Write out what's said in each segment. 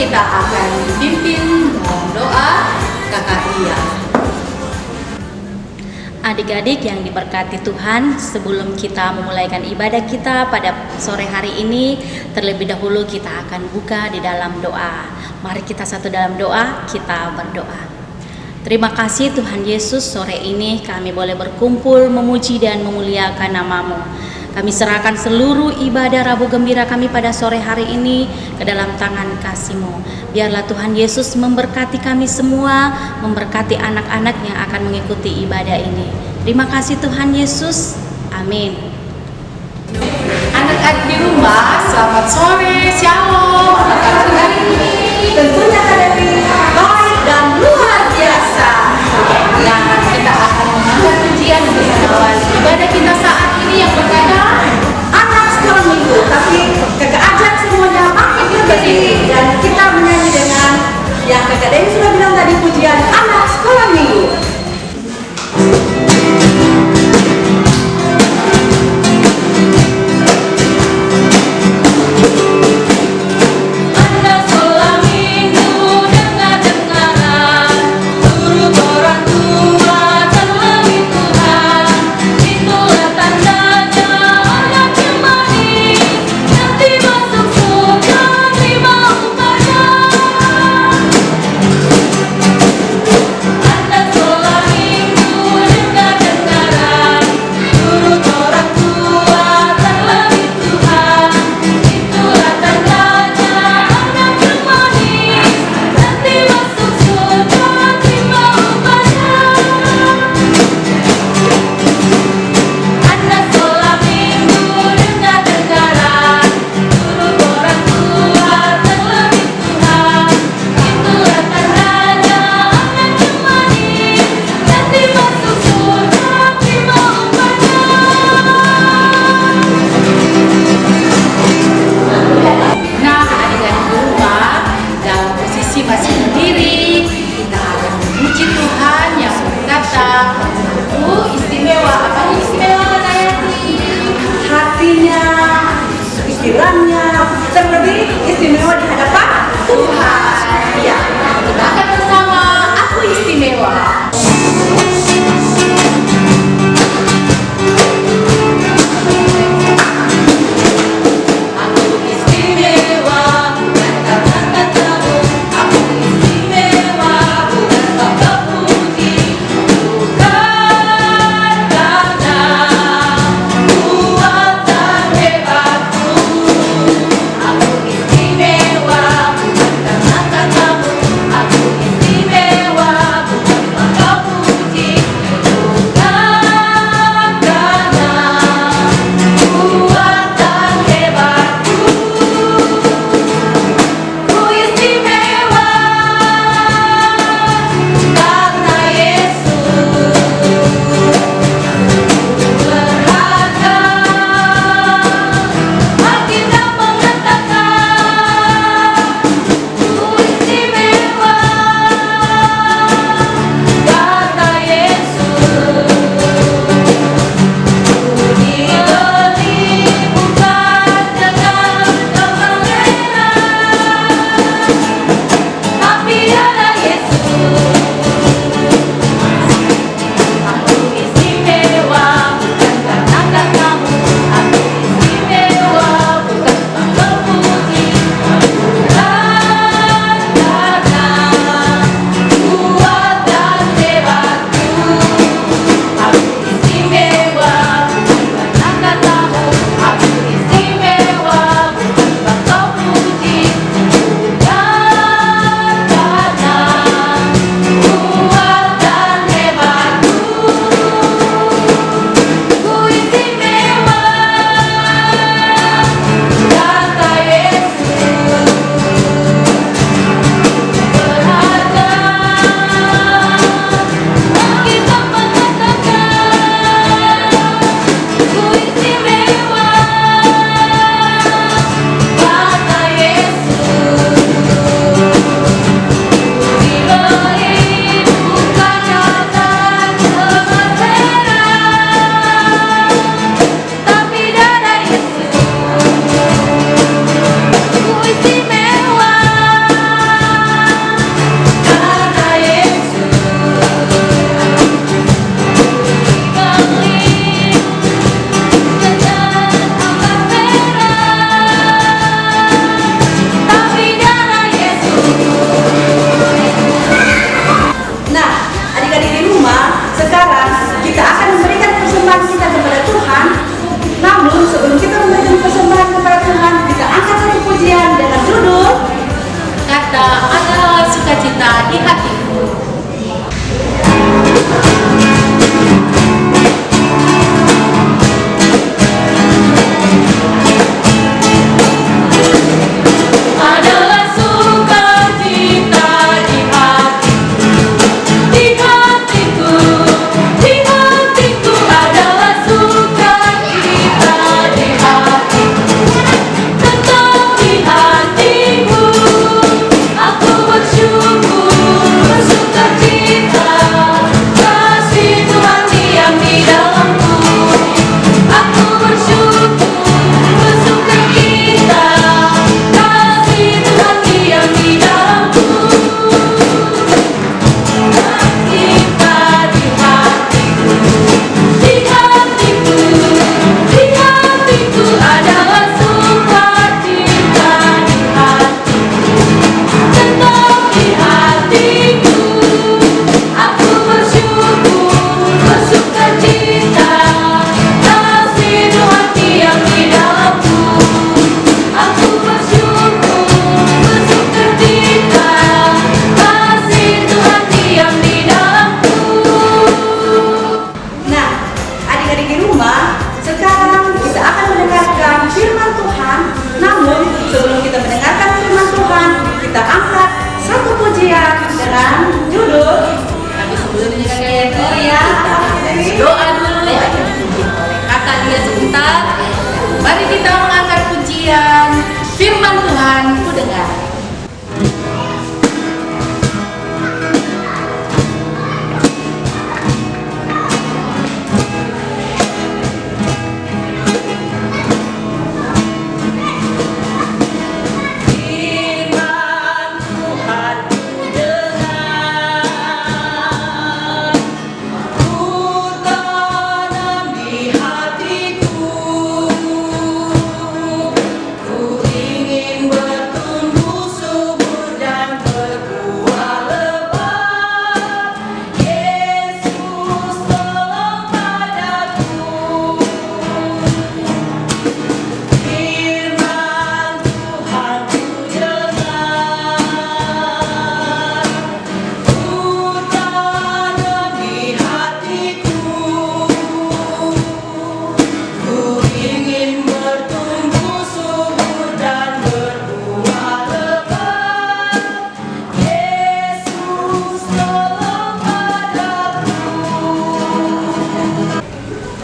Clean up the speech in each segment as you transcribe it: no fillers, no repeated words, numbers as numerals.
kita akan dipimpin dalam doa kakak Lia. Adik-adik yang diberkati Tuhan, sebelum kita memulaikan ibadah kita pada sore hari ini, terlebih dahulu kita akan buka di dalam doa. Mari kita satu dalam doa, kita berdoa. Terima kasih Tuhan Yesus, sore ini kami boleh berkumpul memuji dan memuliakan nama-Mu. Kami serahkan seluruh ibadah Rabu Gembira kami pada sore hari ini ke dalam tangan kasih-Mu. Biarlah Tuhan Yesus memberkati kami semua, memberkati anak-anak yang akan mengikuti ibadah ini. Terima kasih Tuhan Yesus. Amin. Anak-anak di rumah, selamat sore, shalom. Apa kabar hari ini? Tentunya hari baik dan luar biasa. Yang kita akan mengangkat pujian untuk mengawali ibadah kita saat ini yang berkata anak sekolah minggu, tapi kakak ajak semuanya bangkit berdiri dan kita menyanyi dengan yang kakak Dewi sudah bilang tadi, pujian anak sekolah minggu. Pikirannya terlebih istimewa di hadapan Tuhan. Ya, kita akan bersama Aku Istimewa. Aku di hatiku. Adalah sukacita di hatiku, di hatiku adalah sukacita di hatiku, tetap di hatiku. Aku bersyukur, bersukacita, kasih Tuhan diam di dalamku. Aku bersyukur, bersukacita, kasih Tuhan diam di dalamku. Kita di hatiku, di hatiku, di hatiku adalah sukacita di hatiku, tetap di hatiku. Aku bersyukur, bersukacita, kasih Tuhan diam di dalamku. Aku bersyukur, bersukacita, kasih Tuhan diam di dalamku. Nah, adik-adik di rumah, sekarang kita akan mendengarkan firman Tuhan. Namun, sebelum kita mendengarkan firman Tuhan, kita angkat satu pujian dengan judul. Tapi sebelumnya kalian Ya, doa dulu ya, yang dipimpin oleh kakak dia sebentar. Mari kita mengangkat pujian firman Tuhan ku dengar. Firman Tuhan ku dengar, ku tanam di hatiku. Ku ingin bertumbuh subur dan berbuah lebat. Yesus tolong padaku. Firman Tuhan ku dengar, ku tanam di hatiku. Ku ingin bertumbuh subur dan berbuah lebat. Yesus tolong padaku.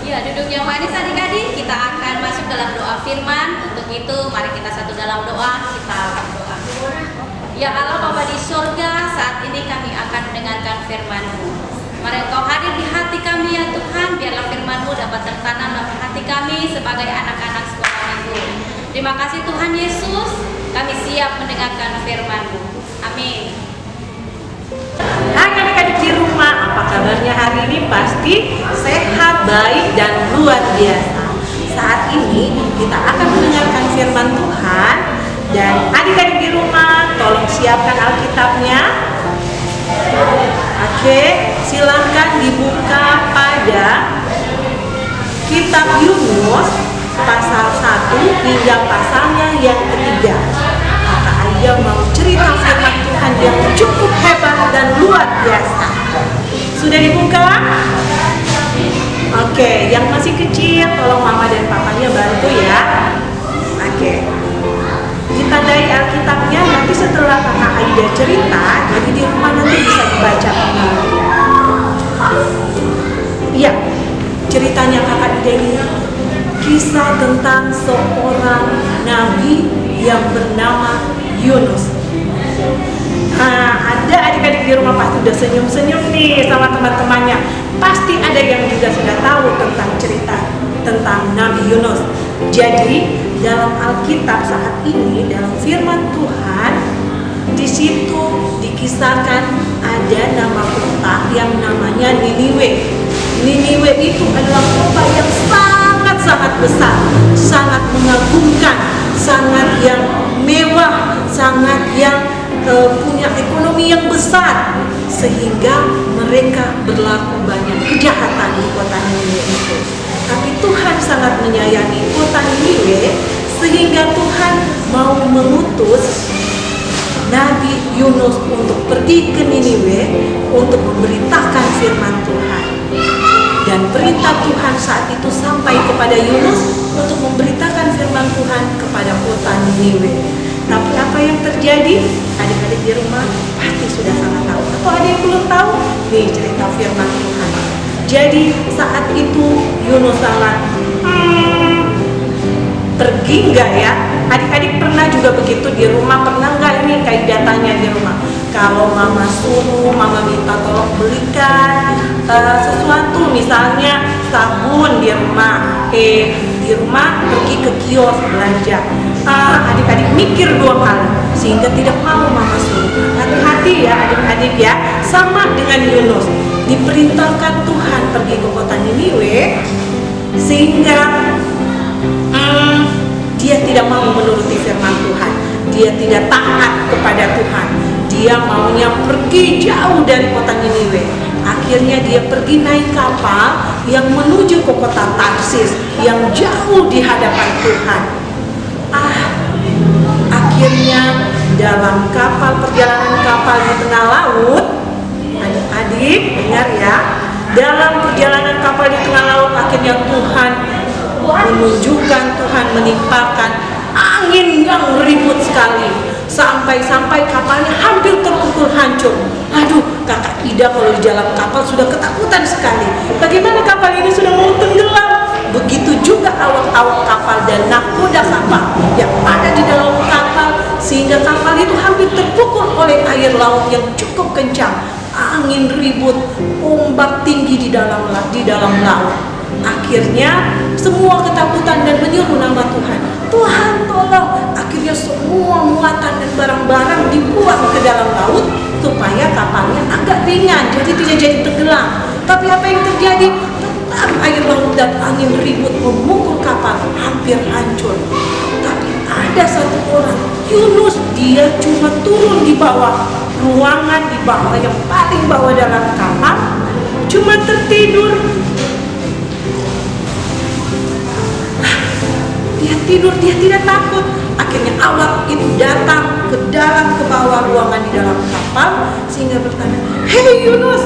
Ya, duduk yang manis adik-adik, kita akan masuk dalam doa firman. Untuk itu, mari kita satu dalam doa, kita berdoa. Ya Allah Bapa di surga, saat ini kami akan mendengarkan firman-Mu. Mari Engkau hadir di hati kami ya Tuhan, biarlah firman-Mu dapat tertanam dalam hati kami sebagai anak-anak sekolah Minggu. Terima kasih Tuhan Yesus, kami siap mendengarkan firman-Mu. Amin. Hai adik-adik di rumah, apa kabarnya hari ini? Pasti sehat, baik, dan luar biasa. Saat ini kita akan mendengarkan firman Tuhan. Dan adik-adik di rumah, tolong siapkan Alkitabnya. Oke, silakan dibuka pada Kitab Yunus pasal 1 hingga pasalnya yang ketiga. Kakak Aida mau cerita firman Tuhan yang cukup hebat dan luar biasa. Sudah dibuka? Oke, yang masih kecil tolong mama dan papanya bantu ya. Oke. Ditandai Alkitabnya, nanti setelah kakak Aida cerita, jadi di rumah nanti bisa dibaca. Iya, ceritanya kakak Aida ini kisah tentang seorang nabi yang bernama Yunus. Nah, ada adik-adik di rumah pasti udah senyum-senyum nih sama teman-temannya. Pasti ada yang juga sudah tahu tentang cerita tentang Nabi Yunus. Jadi dalam Alkitab saat ini, dalam firman Tuhan, di situ dikisahkan ada nama kota yang namanya Niniwe. Niniwe itu adalah kota yang sangat besar, sangat mengagumkan, sangat yang mewah, sangat yang punya ekonomi yang besar, sehingga mereka berlaku banyak kejahatan di kota Niniwe itu. Tapi Tuhan sangat menyayangi kota Niniwe, sehingga Tuhan mau mengutus Nabi Yunus untuk pergi pergi ke Niniwe untuk memberitakan firman Tuhan. Dan perintah Tuhan saat itu sampai kepada Yunus untuk memberitakan firman Tuhan kepada kota Niniwe. Tapi apa yang terjadi? Adik-adik di rumah pasti sudah sangat tahu. Atau ada yang belum tahu? Nih cerita firman Tuhan. Jadi saat itu Yunus sangat pergi enggak ya? Adik-adik pernah juga begitu di rumah? Pernah enggak ini kayak datanya di rumah? Kalau mama suruh, mama minta tolong belikan sesuatu, misalnya sabun di rumah, di rumah pergi ke kios belanja. Adik-adik mikir 2 kali sehingga tidak mau mama suruh. Hati-hati ya adik-adik ya, sama dengan Yunus, diperintahkan Tuhan pergi ke kota Niniwe sehingga dia tidak mau menuruti firman Tuhan, dia tidak taat kepada Tuhan, dia maunya pergi jauh dari kota Niniwe. Akhirnya dia pergi naik kapal yang menuju ke kota Tarsis yang jauh di hadapan Tuhan. Akhirnya dalam perjalanan kapal di tengah laut, adik-adik dengar ya, dalam perjalanan kapal di tengah laut akhirnya Tuhan menunjukkan, Tuhan menimpakan angin yang ribut sekali sampai kapalnya hampir terpukul hancur. Aduh, kakak Ida kalau di dalam kapal sudah ketakutan sekali. Bagaimana kapal ini sudah mau tenggelam? Begitu juga awak-awak kapal dan nahkoda kapal yang ada di dalam kapal, sehingga kapal itu hampir terpukul oleh air laut yang cukup kencang, angin ribut, ombak tinggi di dalam laut. Akhirnya semua ketakutan dan menyeru nama Tuhan. Tuhan tolong. Akhirnya semua muatan dan barang-barang dibuang ke dalam laut supaya kapalnya agak ringan, jadi tidak jadi tenggelam. Tapi apa yang terjadi? Tetap air laut dan angin ribut memukul kapal, hampir hancur. Tapi ada satu orang, Yunus, dia cuma turun di bawah ruangan, di bawah yang paling bawah dalam kapal, cuma tertidur. Dia tidur, dia tidak takut. Akhirnya awak itu datang ke bawah ruangan di dalam kapal sehingga bertanya, "Hei Yunus,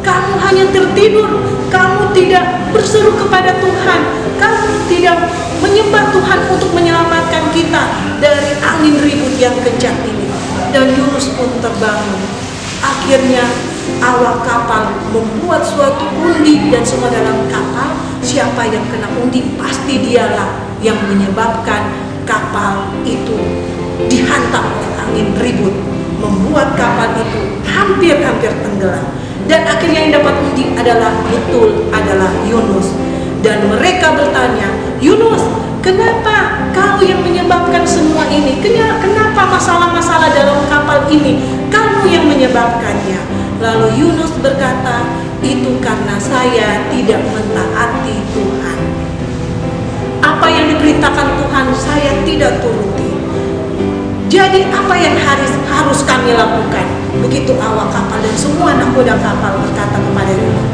kamu hanya tertidur, kamu tidak berseru kepada Tuhan, kamu tidak menyembah Tuhan untuk menyelamatkan kita dari angin ribut yang kencang ini." Dan Yunus pun terbangun. Akhirnya awak kapal membuat suatu undi dan semua dalam kapal, siapa yang kena undi pasti dialah yang menyebabkan kapal itu dihantam oleh angin ribut, membuat kapal itu hampir-hampir tenggelam. Dan akhirnya yang dapat undi adalah Yunus. Dan mereka bertanya, "Yunus, kenapa kau yang menyebabkan semua ini? Kenapa masalah-masalah dalam kapal ini kamu yang menyebabkannya?" Lalu Yunus berkata, "Itu karena saya tidak mentaati Tuhan. Apa yang diperintahkan Tuhan saya tidak turuti. Jadi apa yang harus kami lakukan?" Begitu awak kapal dan semua nahkoda kapal berkata kepada Yunus.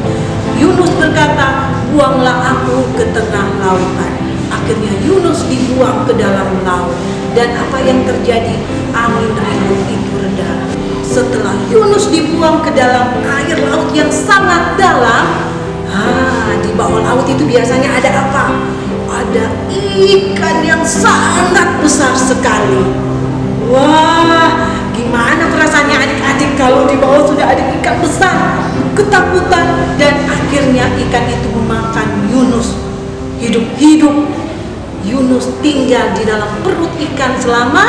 Yunus berkata, "Buanglah aku ke tengah lautan." Akhirnya Yunus dibuang ke dalam laut. Dan apa yang terjadi? Angin ribut itu reda. Setelah Yunus dibuang ke dalam air laut yang sangat dalam, di bawah laut itu biasanya ada apa? Ada ikan yang sangat besar sekali. Wah, gimana perasaannya adik-adik kalau di bawah sudah ada ikan besar? Ketakutan, dan akhirnya ikan itu memakan Yunus hidup-hidup. Yunus tinggal di dalam perut ikan selama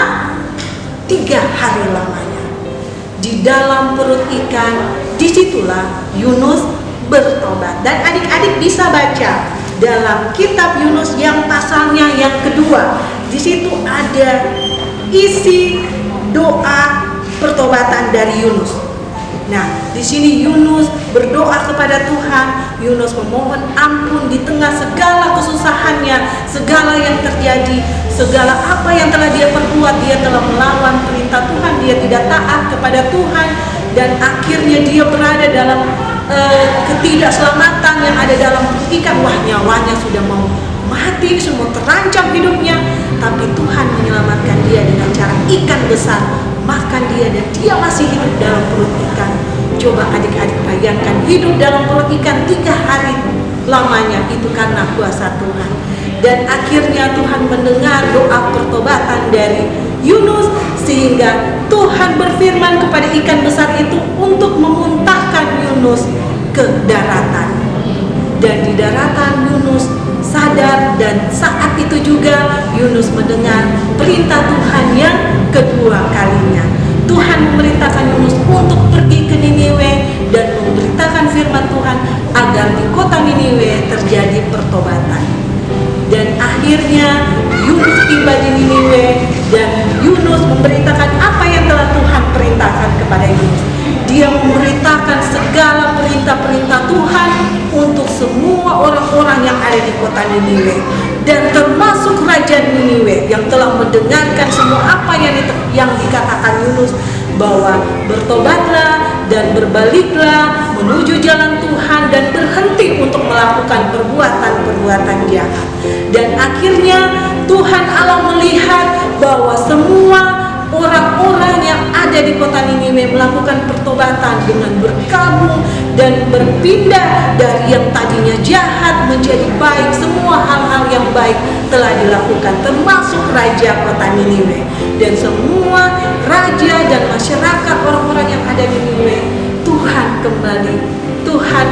3 hari lamanya. Di dalam perut ikan, disitulah Yunus bertobat. Dan adik-adik bisa baca dalam kitab Yunus yang pasalnya yang kedua. Di situ ada isi doa pertobatan dari Yunus. Nah, di sini Yunus berdoa kepada Tuhan. Yunus memohon ampun di tengah segala kesusahannya, segala yang terjadi, segala apa yang telah dia perbuat. Dia telah melawan perintah Tuhan, dia tidak taat kepada Tuhan, dan akhirnya dia berada dalam ketidakselamatan yang ada dalam ikan. Wah, nyawanya sudah mau mati, semua terancam hidupnya, tapi Tuhan menyelamatkan dia dengan cara ikan besar memakan dia dan dia masih hidup dalam perut ikan. Coba adik-adik bayangkan, hidup dalam perut ikan 3 hari lamanya, itu karena kuasa Tuhan. Dan akhirnya Tuhan mendengar doa pertobatan dari Yunus, sehingga Tuhan berfirman kepada ikan besar itu untuk memuntahkan Yunus ke daratan. Dan di daratan Yunus sadar, dan saat itu juga Yunus mendengar perintah Tuhan yang kedua kalinya. Tuhan memerintahkan Yunus untuk pergi ke Niniwe dan memberitakan firman Tuhan agar di kota Niniwe terjadi pertobatan. Dan akhirnya Yunus tiba di Niniwe dan Yunus memberitakan apa yang telah Tuhan perintahkan kepada Yunus. Dia memberitakan segala perintah-perintah Tuhan untuk semua orang-orang yang ada di kota Niniwe, dan termasuk raja Niniwe yang telah mendengarkan semua apa yang dikatakan Yunus, bahwa bertobatlah dan berbaliklah menuju jalan Tuhan dan berhenti untuk melakukan perbuatan-perbuatan jahat. Dan akhirnya Tuhan Allah melihat bahwa semua orang-orang yang ada di kota Niniwe melakukan pertobatan dengan berkabung dan berpindah dari yang tadinya jahat menjadi baik. Semua hal-hal yang baik telah dilakukan, termasuk raja kota Niniwe. Dan semua raja dan masyarakat orang-orang yang ada di Niniwe, Tuhan kembali, Tuhan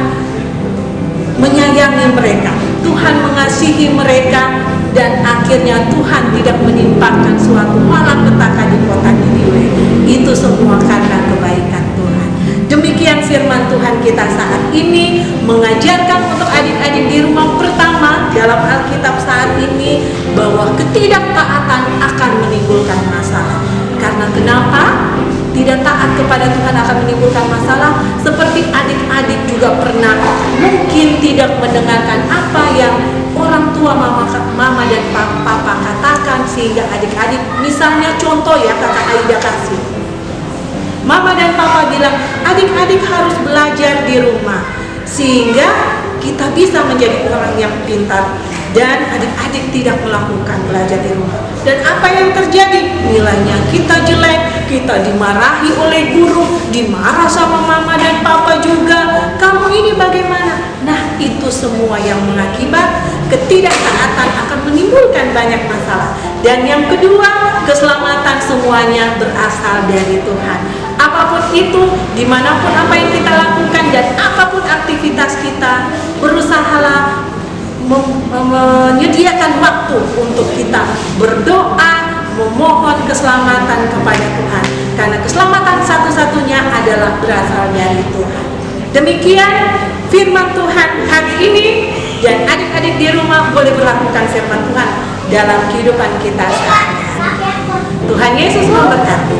menyayangi mereka, Tuhan mengasihi mereka. Dan akhirnya Tuhan tidak menimpakan suatu malapetaka di kota Niniwe. Itu semua karena kebaikan Tuhan. Demikian firman Tuhan kita saat ini, mengajarkan untuk adik-adik di rumah. Pertama, dalam Alkitab saat ini, bahwa ketidaktaatan akan menimbulkan masalah. Karena kenapa? Tidak taat kepada Tuhan akan menimbulkan masalah. Seperti adik-adik juga pernah mungkin tidak mendengarkan apa yang orang tua mama dan papa katakan, sehingga adik-adik, misalnya contoh ya, kakak Aida kasih, mama dan papa bilang adik-adik harus belajar di rumah sehingga kita bisa menjadi orang yang pintar, dan adik-adik tidak melakukan belajar di rumah. Dan apa yang terjadi? Nilainya kita jelek, kita dimarahi oleh guru, dimarah sama mama dan papa juga. Kamu ini bagaimana? Nah, itu semua yang mengakibat ketidaktaatan akan menimbulkan banyak masalah. Dan yang kedua, keselamatan semuanya berasal dari Tuhan. Apapun itu, dimanapun apa yang kita lakukan dan apapun aktivitas kita, berusahalah menyediakan waktu untuk kita berdoa, memohon keselamatan kepada Tuhan, karena keselamatan satu-satunya adalah berasal dari Tuhan. Demikian firman Tuhan hari ini, dan adik-adik di rumah boleh melakukan firman Tuhan dalam kehidupan kita sehari-hari. Tuhan Yesus memberkati.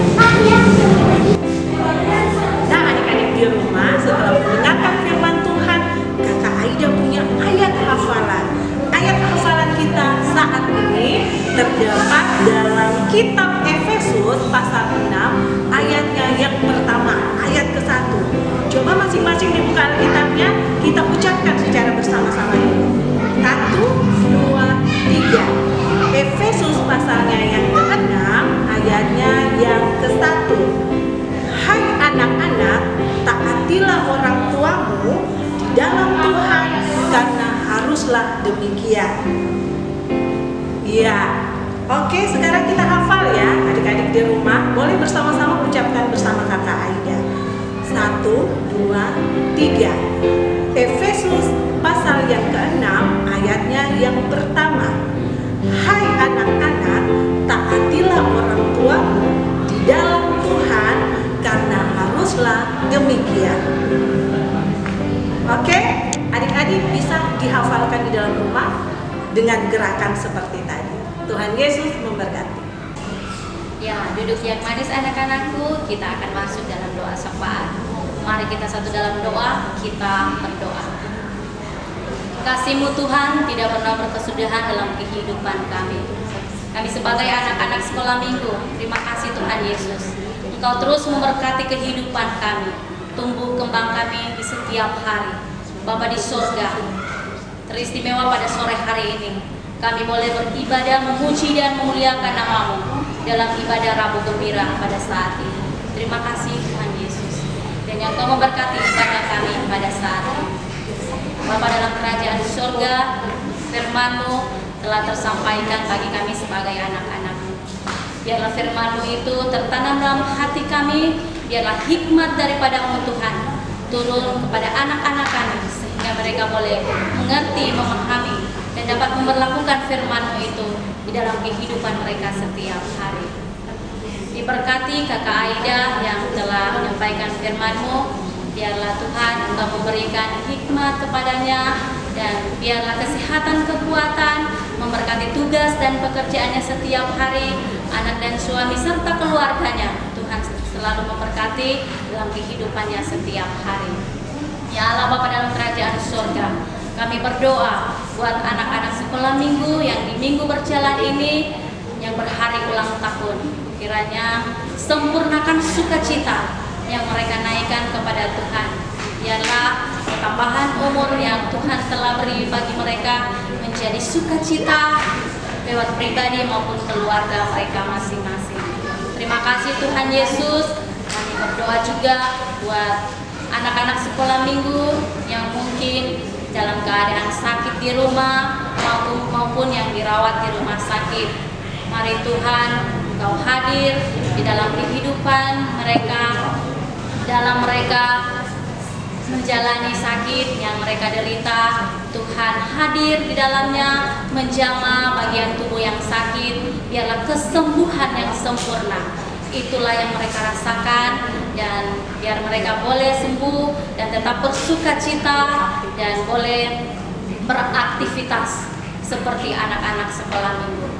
Nah, adik-adik di rumah, setelah mendengarkan firman Tuhan, kakak Aida punya ayat hafalan. Ayat hafalan kita saat ini terdapat dalam kitab Efesus pasal 6 ayatnya yang pertama, ayat ke-1. Coba masing-masing dibuka Alkitabnya, kita ucapkan secara bersama-sama dulu. 1, 2, 3. Efesus pasalnya yang ke-6 ayatnya yang ke-1. Hai anak-anak, taatilah orang tuamu di dalam Tuhan, karena haruslah demikian. Ya, oke, sekarang kita hafal ya, adik-adik di rumah. Boleh bersama-sama ucapkan bersama kakak Aida. 1, 2, 3. Efesus pasal yang ke-6 ayatnya yang pertama. Hai anak-anak, taatilah orang tuamu di dalam Tuhan, karena haruslah demikian. Oke, adik-adik bisa dihafalkan di dalam rumah dengan gerakan seperti tadi. Tuhan Yesus memberkati. Ya, duduk yang manis anak-anakku, kita akan masuk dalam doa syafaat. Mari kita satu dalam doa, kita berdoa. Kasih-Mu Tuhan tidak pernah berkesudahan dalam kehidupan kami. Kami sebagai anak-anak sekolah minggu, terima kasih Tuhan Yesus. Engkau terus memberkati kehidupan kami, tumbuh kembang kami di setiap hari. Bapa di surga, teristimewa pada sore hari ini, kami boleh beribadah, memuji dan memuliakan nama-Mu. dalam ibadah Rabu Gembira pada saat ini. Terima kasih Tuhan Yesus. Dan yang Kau memberkati ibadah kami pada saat ini. Bapa dalam kerajaan surga, firman-Mu telah tersampaikan bagi kami sebagai anak-anak-Mu. Biarlah firman-Mu itu tertanam dalam hati kami, biarlah hikmat daripada-Mu Tuhan turun kepada anak-anak kami, sehingga mereka boleh mengerti, memahami, dan dapat memperlakukan firman-Mu itu di dalam kehidupan mereka setiap hari. Diberkati Kakak Aida yang telah menyampaikan firman-Mu, biarlah Tuhan Engkau memberikan hikmat kepadanya, dan biarlah kesehatan, kekuatan, memberkati tugas dan pekerjaannya setiap hari, anak dan suami serta keluarganya. Tuhan selalu memberkati dalam kehidupannya setiap hari. Ya Allah Bapa dalam kerajaan surga, kami berdoa buat anak-anak sekolah minggu yang di minggu berjalan ini, yang berhari ulang tahun. Kiranya sempurnakan sukacita yang mereka naikkan kepada Tuhan. Biarlah tambahan umur yang Tuhan telah beri bagi mereka menjadi sukacita lewat pribadi maupun keluarga mereka masing-masing. Terima kasih Tuhan Yesus. Kami berdoa juga buat anak-anak sekolah minggu yang mungkin dalam keadaan sakit di rumah maupun yang dirawat di rumah sakit. Mari Tuhan Engkau hadir di dalam kehidupan mereka, dalam mereka menjalani sakit yang mereka derita. Tuhan hadir di dalamnya, menjamah bagian tubuh yang sakit. Biarlah kesembuhan yang sempurna itulah yang mereka rasakan, dan biar mereka boleh sembuh dan tetap bersukacita dan boleh beraktivitas seperti anak-anak sekolah minggu.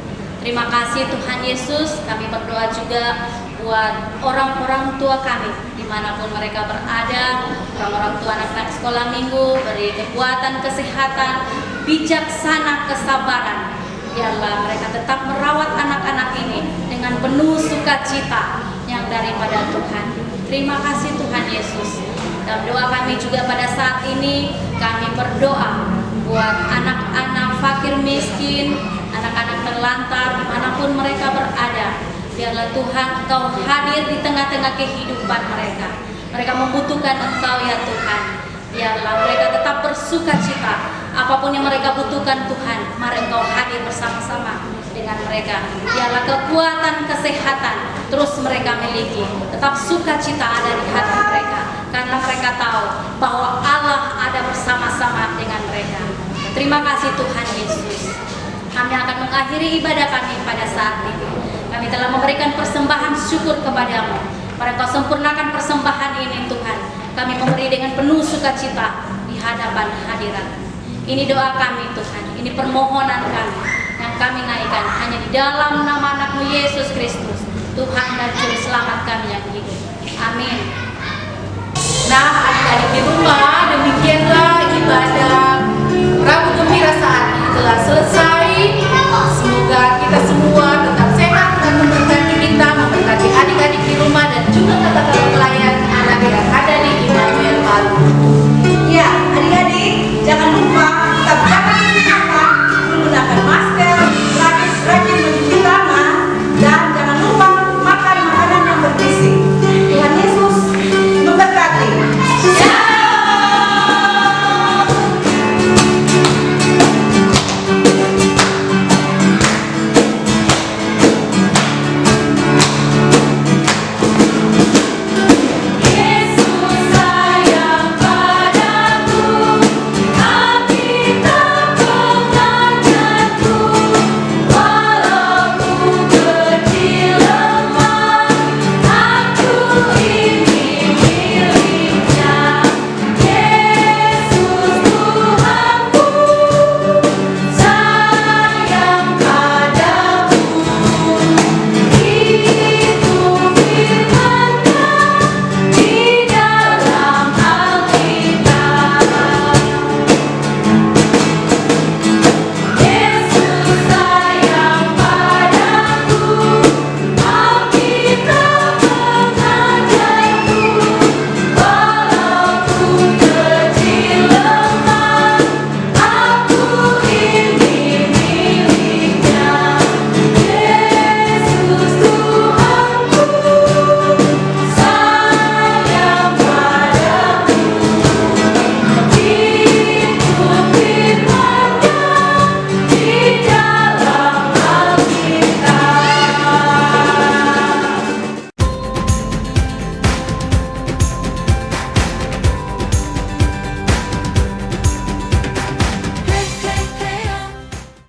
Terima kasih Tuhan Yesus. Kami berdoa juga buat orang-orang tua kami dimanapun mereka berada, orang-orang tua anak-anak sekolah minggu, beri kekuatan, kesehatan, bijaksana, kesabaran. Biarlah mereka tetap merawat anak-anak ini dengan penuh sukacita yang daripada Tuhan. Terima kasih Tuhan Yesus. Dalam doa kami juga pada saat ini, kami berdoa buat anak-anak fakir miskin, anak-anak terlantar dimanapun mereka berada. Biarlah Tuhan Engkau hadir di tengah-tengah kehidupan mereka. Mereka membutuhkan Engkau ya Tuhan. Biarlah mereka tetap bersukacita. Apapun yang mereka butuhkan Tuhan, mari Engkau hadir bersama-sama dengan mereka. Biarlah kekuatan, kesehatan terus mereka miliki. Tetap sukacita ada di hati mereka, karena mereka tahu bahwa Allah ada bersama-sama dengan mereka. Terima kasih Tuhan Yesus. Kami akan mengakhiri ibadah kami pada saat ini. Kami telah memberikan persembahan syukur kepadamu. Mari Engkau sempurnakan persembahan ini Tuhan. Kami memberi dengan penuh sukacita di hadapan hadirat. Ini doa kami Tuhan, ini permohonan kami yang kami naikkan hanya di dalam nama anak-Mu Yesus Kristus, Tuhan dan Juru Selamat kami yang hidup. Amin. Nah, adik-adik di rumah, demikianlah ibadah Rabu Gembira saat ini telah selesai. Semoga kita semua tetap sehat dan memberkati kita, memberkati adik-adik di rumah dan juga kata-kata pelayan anak yang ada di Immanuel Palu. Ya, adik-adik, jangan lupa tetap jaga kesehatan, menggunakan masker, rajin mencuci tangan, dan jangan lupa makan makanan yang bergizi. Tuhan Yesus memberkati. Walaupun kecil lemah, aku ingin